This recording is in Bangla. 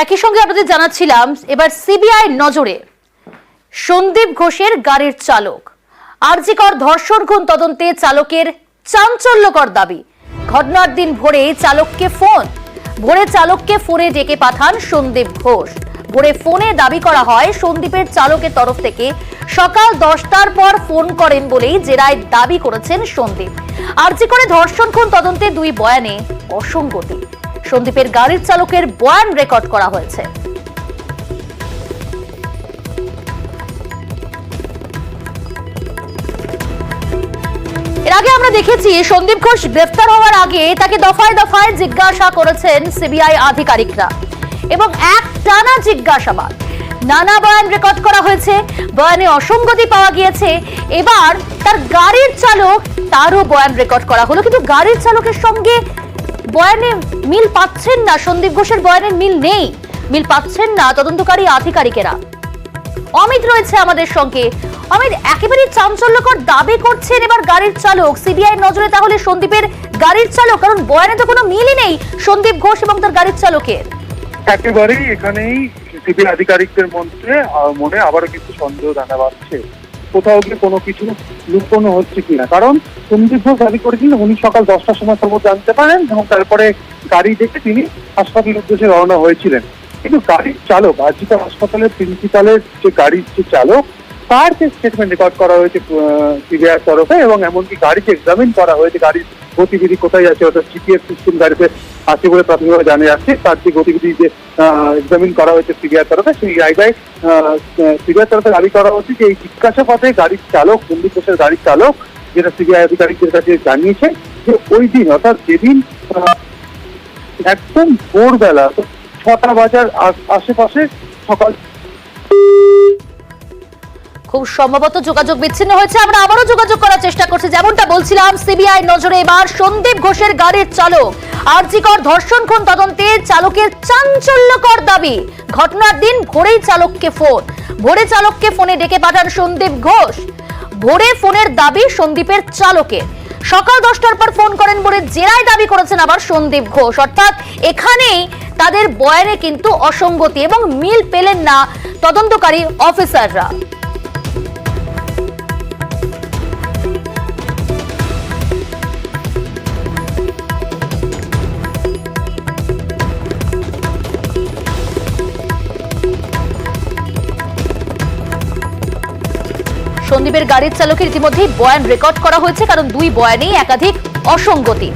একই সঙ্গে আপনাদের জানাচ্ছিলাম এবার সিবিআই নজরে সন্দীপ ঘোষের গাড়ির চালক। আরজিকর ধর্ষণ খুন তদন্তে চালকের চাঞ্চল্যকর দাবি। ঘটনার দিন ভোরে চালককে ফোনে ডেকে পাঠান সন্দীপ ঘোষ। ভোরে ফোনে দাবি করা হয় সন্দীপের চালকের তরফ থেকে সকাল 10টার পর ফোন করেন বলেই জেরায় দাবি করেছেন সন্দীপ। আরজিকরে ধর্ষণ খুন তদন্তে দুই বয়ানে অসঙ্গতি। সন্দীপের গাড়ির চালকের বয়ান রেকর্ড করা হয়েছে। এর আগে আমরা দেখেছি সন্দীপ ঘোষ গ্রেফতার হওয়ার আগে তাকে দফায় দফায় জিজ্ঞাসা করেছেন সিবিআই আধিকারিকরা এবং এক টানা জিজ্ঞাসাবাদ, নানা বয়ান রেকর্ড করা হয়েছে। বয়ানে অসঙ্গতি পাওয়া গিয়েছে। এবার তার গাড়ির চালক, তারও বয়ান রেকর্ড করা হলো, কিন্তু গাড়ির চালকের সঙ্গে বয়ানে মিল পাচ্ছেন না। সন্দীপ ঘোষের বয়ানের মিল পাচ্ছেন না তদন্তকারী আধিকারিকেরা। অমিত রয়েছে আমাদের সঙ্গে। অমিত, একেবারে চাঞ্চল্যকর দাবি করছেন এবার গাড়ির চালক। সিবিআই নজরে তাহলে সন্দীপের গাড়ির চালক, কারণ বয়ানে তো কোনো মিলই নেই সন্দীপ ঘোষ এবং তার গাড়ির চালকের। একেবারেই এখানেই সিবিআই আধিকারিকদের মনে আবারও কিছু সন্দেহ দেখা পাচ্ছে, কোথাও গিয়ে কোনো কিছু লুকোনো হচ্ছে কিনা। কারণ সন্দীপ ঘোষ দাবি করেছিলেন উনি সকাল 10টার সময় খবর জানতে পারেন এবং তারপরে গাড়ি দেখে তিনি হাসপাতালের উদ্দেশ্যে রওনা হয়েছিলেন। কিন্তু গাড়ির চালক, আরজিকর হাসপাতালের প্রিন্সিপালের যে গাড়ির যে চালক, তার যে স্টেটমেন্ট রেকর্ড করা হয়েছে সিবিআই তরফে এবং এমনকি গাড়িকে এক্সামিন করা হয়েছে, গাড়ির গতিবিধি কোথায় আছে, অর্থাৎ জিপিএস সিস্টেম গাড়িতে আছে বলে প্রাথমিকভাবে জানা যাচ্ছে। তার যে গতিবিধি যে এক্সামিন করা হয়েছে সিবিআই তরফে, সেই জায়গায় সিবিআই তরফে দাবি করা হচ্ছে যে এই জিজ্ঞাসাবাদে গাড়ির চালক, সন্দীপ ঘোষের গাড়ির চালক, যেটা সিবিআই আধিকারিকদের কাছে জানিয়েছে যে ওই দিন, অর্থাৎ যেদিন একদম ভোরবেলা 6টা বাজার আশেপাশে সকাল, খুব সম্ভবত যোগাযোগ বিচ্ছিন্ন হয়েছে। আমরা আবারও যোগাযোগ করার চেষ্টা করছি। যেমনটা বলছিলাম, সিবিআই নজরে এবার সন্দীপ ঘোষের গাড়ির চালক। আরজিকর ধর্ষণ খুন তদন্তে চালকের চাঞ্চল্যকর দাবি। ঘটনার দিন ভোরে চালককে ফোনে ডেকে পাঠান সন্দীপ ঘোষ। ভোরে ফোনের দাবি সন্দীপের চালকের। সকাল 10টার পর ফোন করেন বলে জেরায় দাবি করেছেন আবার সন্দীপ ঘোষ। অর্থাৎ এখানেই তাদের বয়ানে কিন্তু অসঙ্গতি এবং মিল পেলেন না তদন্তকারী অফিসাররা। সন্দীপের গাড়ির চালকের ইতিমধ্যেই বয়ান রেকর্ড করা হয়েছে, কারণ দুই বয়ানেই একাধিক অসঙ্গতি।